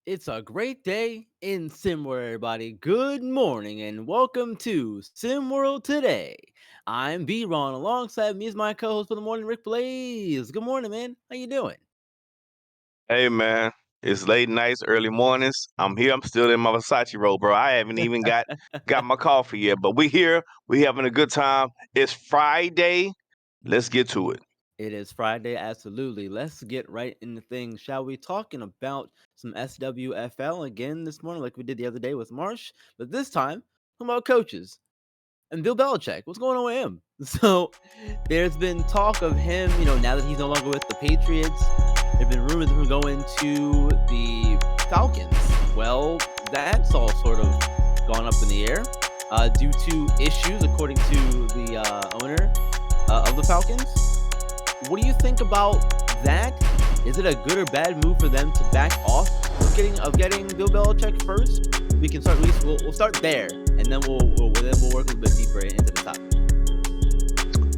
It's a great day in SimWorld, everybody. Good morning and welcome to SimWorld Today. I'm B-Ron. Alongside me is my co-host for the morning, Rick Blaze. Good morning, man. How you doing? Hey man, it's late nights, early mornings. I'm here. I'm still in my Versace robe, bro. I haven't even got my coffee yet, but we here. We having a good time. It's Friday. Let's get to it. It is Friday, absolutely. Let's get right into things, shall we? Talking about some SWFL again this morning, like we did the other day with Marsh, but this time, talking about coaches. And Bill Belichick, what's going on with him? So there's been talk of him, now that he's no longer with the Patriots, there have been rumors of him going to the Falcons. Well, that's all sort of gone up in the air due to issues, according to the owner of the Falcons. What do you think about that? Is it a good or bad move for them to back off of getting Bill Belichick first? We can start. At least we'll start there, and then we'll work a little bit deeper into the topic.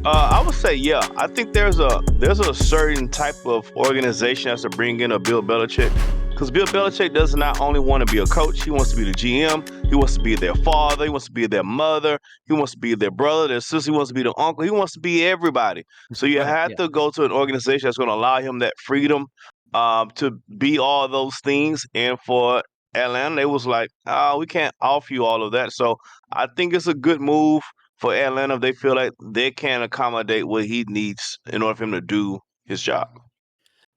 I would say, yeah. I think there's a certain type of organization that's to bring in a Bill Belichick, because Bill Belichick does not only want to be a coach, he wants to be the GM. He wants to be their father. He wants to be their mother. He wants to be their brother, their sister. He wants to be the uncle. He wants to be everybody. So you Right? have Yeah. to go to an organization that's going to allow him that freedom to be all those things. And for Atlanta, they was like, oh, we can't offer you all of that. So I think it's a good move for Atlanta if they feel like they can accommodate what he needs in order for him to do his job.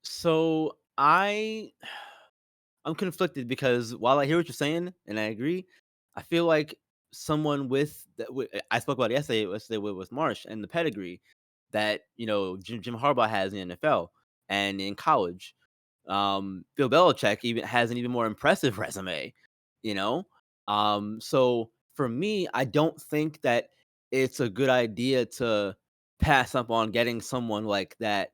So I'm conflicted because while I hear what you're saying and I agree, I feel like someone with that. I spoke about it yesterday with Marsh and the pedigree that Jim Harbaugh has in the NFL and in college. Bill Belichick even has an even more impressive resume, you know? So for me, I don't think that it's a good idea to pass up on getting someone like that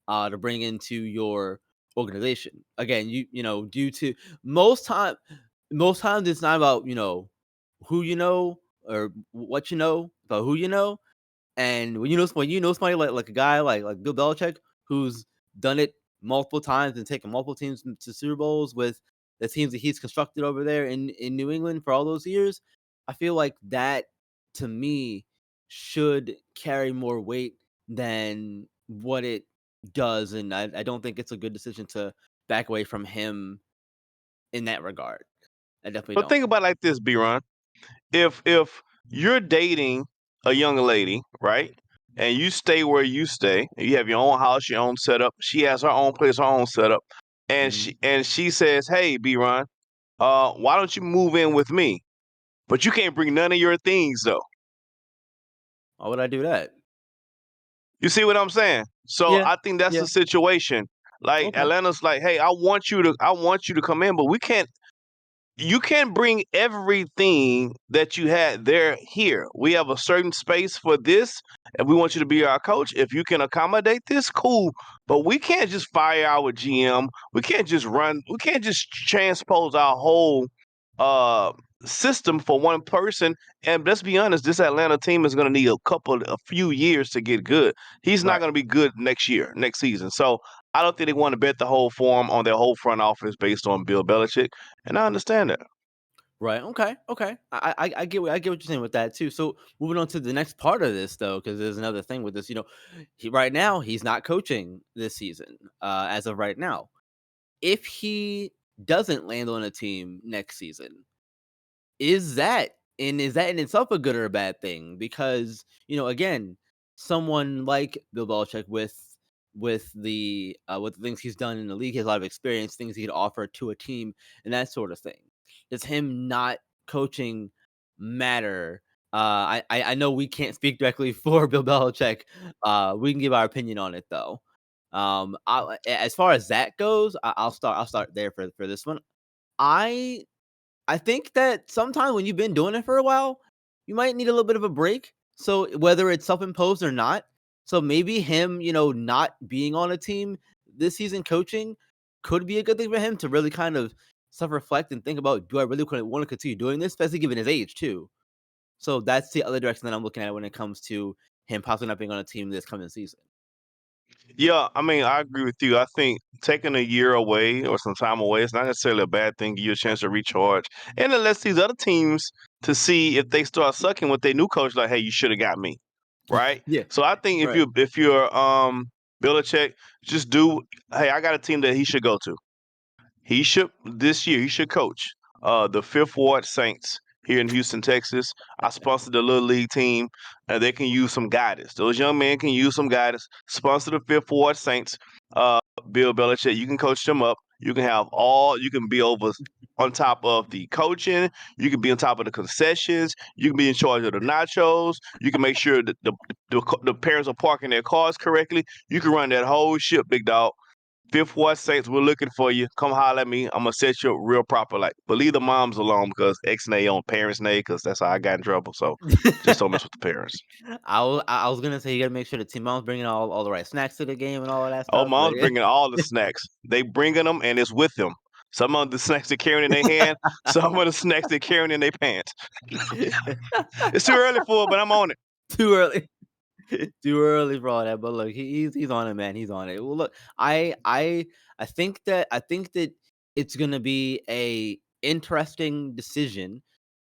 to bring into your organization. Again, due to most time most times it's not about, who you know or what you know, about who you know. And when you know somebody like a guy like Bill Belichick, who's done it multiple times and taken multiple teams to Super Bowls with the teams that he's constructed over there in New England for all those years, I feel like that to me should carry more weight than what it does, and I don't think it's a good decision to back away from him in that regard. I definitely But don't. think about it like this, B-Ron. If you're dating a young lady, right? And you stay where you stay, and you have your own house, your own setup. She has her own place, her own setup, and Mhm. she says, "Hey, B-Ron, why don't you move in with me?" But you can't bring none of your things though. Why would I do that? You see what I'm saying? So Yeah, I think that's yeah, the situation. Like okay, Atlanta's like, hey, I want you to come in, but we can't you can't bring everything that you had there here. We have a certain space for this, and we want you to be our coach. If you can accommodate this, cool. But we can't just fire our GM. We can't just transpose our whole uh system for one person. And let's be honest, this Atlanta team is gonna need a few years to get good. He's not right. gonna be good next year, next season. So I don't think they want to bet the whole farm on their whole front office based on Bill Belichick. And I understand that. Right. Okay. Okay. I get what you're saying with that too. So moving on to the next part of this though, because there's another thing with this. Right now he's not coaching this season. As of right now, if he doesn't land on a team next season, is that in itself a good or a bad thing? Because again, someone like Bill Belichick with the things he's done in the league, he has a lot of experience, things he could offer to a team, and that sort of thing. Does him not coaching matter? I know we can't speak directly for Bill Belichick. We can give our opinion on it though. As far as that goes, I'll start there for this one. I I think that sometimes when you've been doing it for a while, you might need a little bit of a break. So whether it's self-imposed or not, so maybe him, not being on a team this season coaching could be a good thing for him to really kind of self-reflect and think about, do I really want to continue doing this, especially given his age too. So that's the other direction that I'm looking at when it comes to him possibly not being on a team this coming season. Yeah, I mean, I agree with you. I think taking a year away or some time away is not necessarily a bad thing. Give you a chance to recharge, and it lets these other teams to see if they start sucking with their new coach. Like, hey, you should have got me, right? Yeah, So I think right. if you're Belichick, just do. Hey, I got a team that he should go to. He should this year. He should coach the Fifth Ward Saints here in Houston, Texas. I sponsored the little league team, and they can use some guidance. Those young men can use some guidance. Sponsor the Fifth Ward Saints. Uh, Bill Belichick, you can coach them up. You can have all. You can be over on top of the coaching. You can be on top of the concessions. You can be in charge of the nachos. You can make sure that the parents are parking their cars correctly. You can run that whole ship, big dog. Fifth Ward Saints, we're looking for you. Come holler at me. I'm gonna set you up real proper. Like, but leave the moms alone because X nay on parents nay because that's how I got in trouble. So just don't mess with the parents. I was gonna say you gotta make sure the team mom's bringing all the right snacks to the game and all of that Oh, stuff, but mom's bringing all the snacks. They bringing them and it's with them. Some of the snacks they're carrying in their hand. Some of the snacks they're carrying in their pants. It's too early for it, but I'm on it. too early. Too early for all that, but look, he's on it, man. He's on it. Well, look, I think that it's gonna be a interesting decision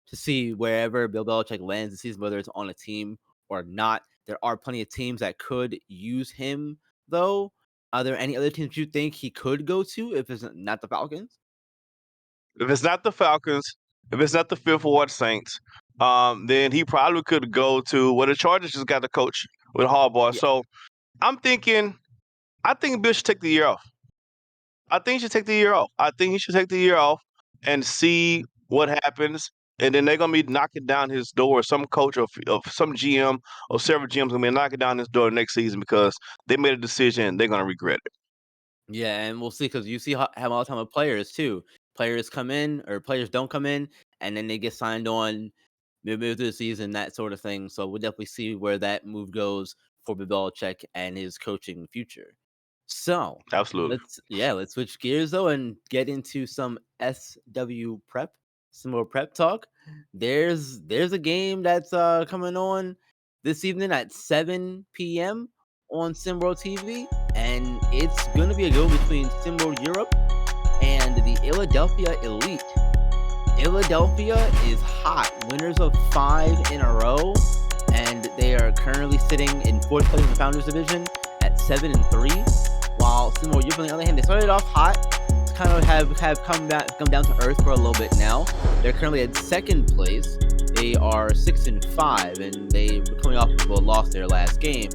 to see wherever Bill Belichick lands this season, whether it's on a team or not. There are plenty of teams that could use him, though. Are there any other teams you think he could go to if it's not the Falcons? If it's not the Falcons, if it's not the Fifth Ward Saints, then he probably could go to well, the Chargers just got the coach with Harbaugh. Yeah, So I'm thinking I think Bill should take the year off. I think he should take the year off. I think he should take the year off and see what happens. And then they're gonna be knocking down his door. Some coach or some GM or several GMs gonna be knocking down his door next season because they made a decision. They're gonna regret it. yeah, and we'll see because you see how all the time with players too. Players come in or players don't come in, and then they get signed on midway through the season, that sort of thing. So we'll definitely see where that move goes for Bill Belichick and his coaching future. So Absolutely. let's switch gears though and get into some SW prep, some more prep talk. There's a game that's coming on this evening at 7 p.m. on SimWorld TV, and it's gonna be a go between SimWorld Europe and the Philadelphia Elite. Philadelphia is hot, winners of 5 in a row, and they are currently sitting in fourth place in the Founders Division at 7-3. While Seymour Europe, on the other hand, they started off hot, kind of have come down to earth for a little bit now. They're currently at second place. They are 6-5, and they were coming off of a loss their last game.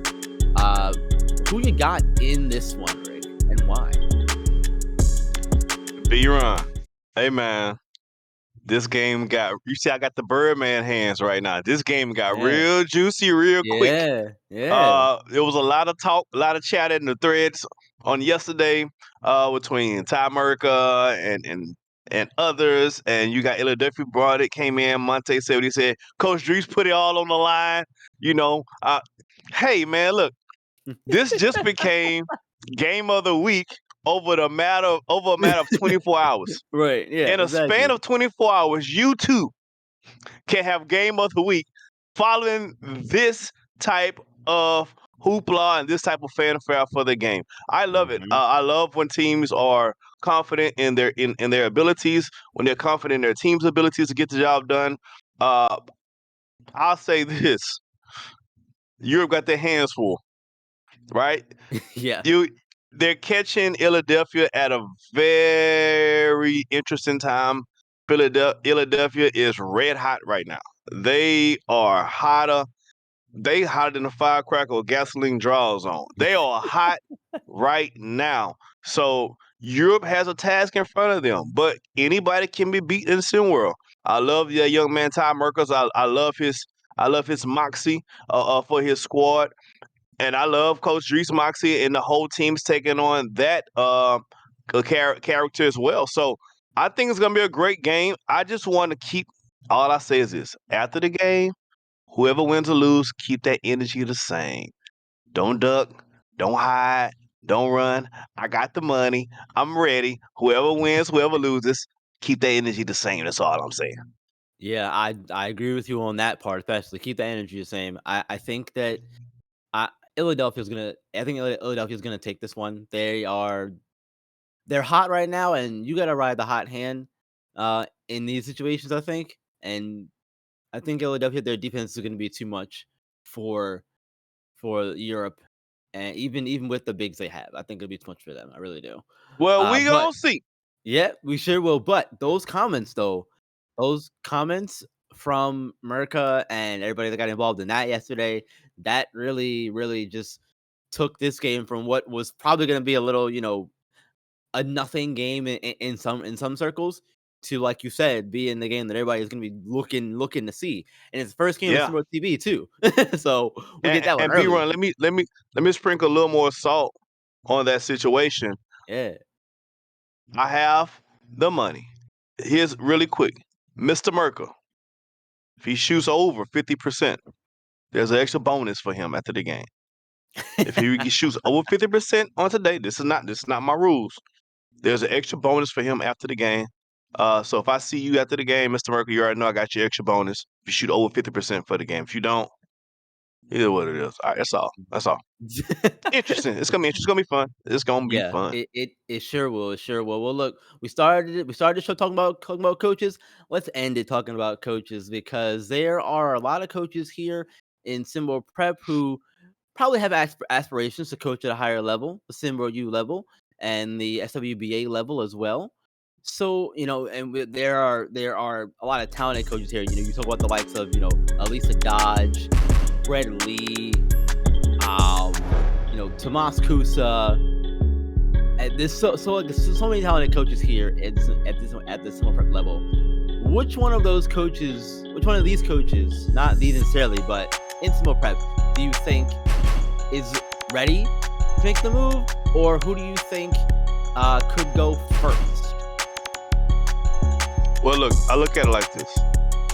Who you got in this one, Rick, and why? B-Run. Hey man, this game got you see I got the Birdman hands right now. This game got Yeah, real juicy real quick. yeah. There was a lot of talk, a lot of chat in the threads on yesterday between Ty America and others. And you got Philadelphia brought it, came in. Monte said what he said. Coach Drees put it all on the line. You know, hey man, look, this just became game of the week over a matter of 24 hours. Right, yeah, In a span exactly. of 24 hours, you too can have game of the week following this type of hoopla and this type of fanfare for the game. I love it. Mhm. I love when teams are confident in their abilities, when they're confident in their team's abilities to get the job done. Uh, I'll say this: Europe got their hands full, right? Yeah. You they're catching Philadelphia at a very interesting time. Philadelphia is red hot right now. They are hotter. They hotter than a firecracker or gasoline draw zone. They are hot right now. So Europe has a task in front of them, but anybody can be beat in SimWorld. I love the young man Ty Merkers. I love his moxie for his squad. And I love Coach Drees Moxie and the whole team's taking on that character as well. So I think it's gonna be a great game. I just want to keep all I say is this: after the game, whoever wins or lose, keep that energy the same. Don't duck, don't hide, don't run. I got the money. I'm ready. Whoever wins, whoever loses, keep that energy the same. That's all I'm saying. Yeah, I agree with you on that part, especially keep the energy the same. I think that I think Philadelphia's gonna take this one. They're hot right now, and you gotta ride the hot hand, in these situations, I think. And I think Philadelphia, their defense is gonna be too much for Europe, and even with the bigs they have, I think it'll be too much for them. I really do. Well, we But gonna see. yeah, we sure will. But those comments, though, those comments from Merca and everybody that got involved in that yesterday, that really, really just took this game from what was probably going to be a little, a nothing game in some circles to, like you said, being the game that everybody's going to be looking to see. And it's the first game on Yeah. SimWorld TV too, so we get that one And B early. run, let me sprinkle a little more salt on that situation. Yeah. I have the money. Here's really quick. Mr. Merkel, if he shoots over 50%, there's an extra bonus for him after the game. If he shoots over 50% on today, this is not my rules. There's an extra bonus for him after the game. So if I see you after the game, Mr. Merkel, you already know I got your extra bonus. If you shoot over 50% for the game. If you don't, it is what it is. All right, that's all. That's all. Interesting. It's gonna be interesting. It's gonna be fun. It's gonna be Yeah, fun. it sure will, it sure will. Well, look, we started the show talking about coaches. Let's end it talking about coaches because there are a lot of coaches here in SimWorld Prep who probably have aspirations to coach at a higher level, the SimWorld U level and the SWBA level as well. So, and there are a lot of talented coaches here. You talk about the likes of, Elisa Dodge, Brett Lee, um, Tomas Kusa, and there's so many talented coaches here at this summer prep level. Which one of these coaches, not these necessarily, but in summer prep, do you think is ready to make the move, or who do you think could go first? Well, look, I look at it like this.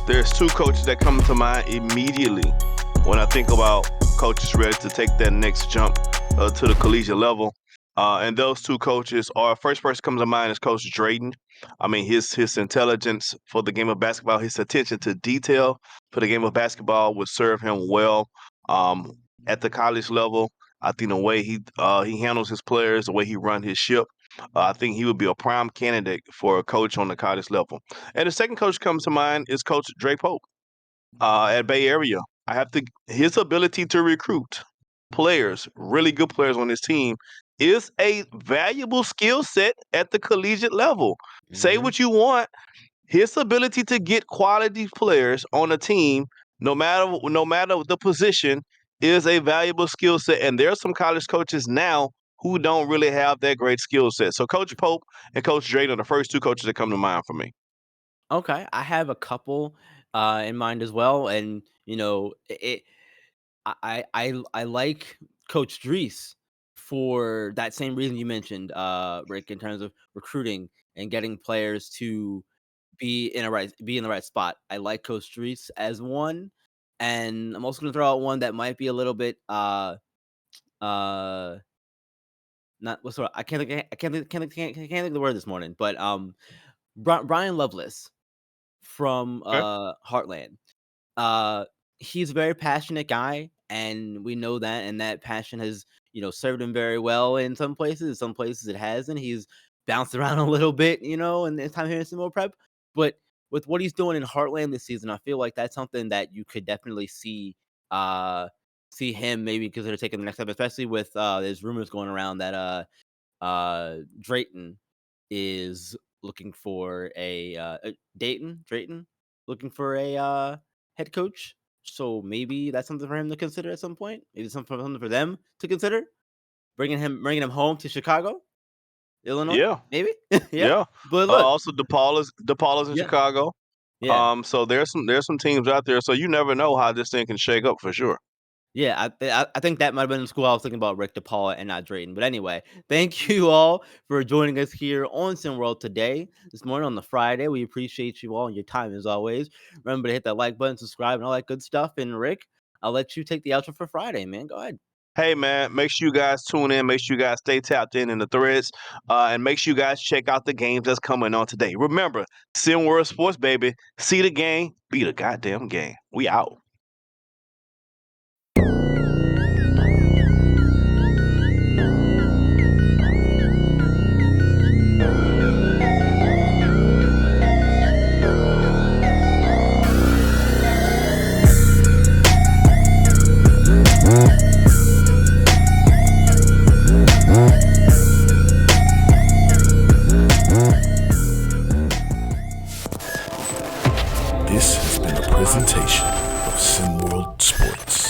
There's two coaches that come to mind immediately when I think about coaches ready to take that next jump to the collegiate level. And those two coaches are first person comes to mind is Coach Drayton. I mean, his intelligence for the game of basketball, his attention to detail for the game of basketball would serve him well um, at the college level. I think the way he handles his players, the way he run his ship, I think he would be a prime candidate for a coach on the college level. And the second coach comes to mind is Coach Dre Pope at Bay Area. I have to his ability to recruit players, really good players on his team, is a valuable skill set at the collegiate level. Say Hmm. what you want, his ability to get quality players on a team, no matter the position, is a valuable skill set. And there are some college coaches now who don't really have that great skill set. So Coach Pope and Coach Drayton are the first two coaches that come to mind for me. Okay, I have a couple in mind as well, and I like Coach Drees for that same reason you mentioned, Rick, in terms of recruiting and getting players to be in the right spot. I like Coach Drees as one, and I'm also gonna throw out one that might be a little bit uh not what's the I can't think of the word this morning, but Brian Lovelace from Okay. Heartland. Uh, he's a very passionate guy, and we know that, and that passion has, served him very well in some places it hasn't. He's bounced around a little bit, in his time here in Simo Prep. But with what he's doing in Heartland this season, I feel like that's something that you could definitely see him maybe consider taking the next step, especially with there's rumors going around that Drayton is looking for Drayton looking for a head coach. So maybe that's something for him to consider at some point. Maybe something for them to consider. Bringing him home to Chicago, Illinois, Yeah, maybe. Yeah. yeah. But look, Also, DePaula's in yeah, Chicago. yeah. So there's some teams out there. So you never know how this thing can shake up for sure. Yeah, I think that might have been the school I was thinking about, Rick DePaula and not Drayton. But anyway, thank you all for joining us here on SimWorld today, this morning on the Friday. We appreciate you all and your time as always. Remember to hit that like button, subscribe, and all that good stuff. And Rick, I'll let you take the outro for Friday, man. Go ahead. Hey man, make sure you guys tune in. Make sure you guys stay tapped in the threads, and make sure you guys check out the games that's coming on today. Remember, Sim World Sports, baby. See the game, be the goddamn game. We out. This has been a presentation of SimWorld Sports.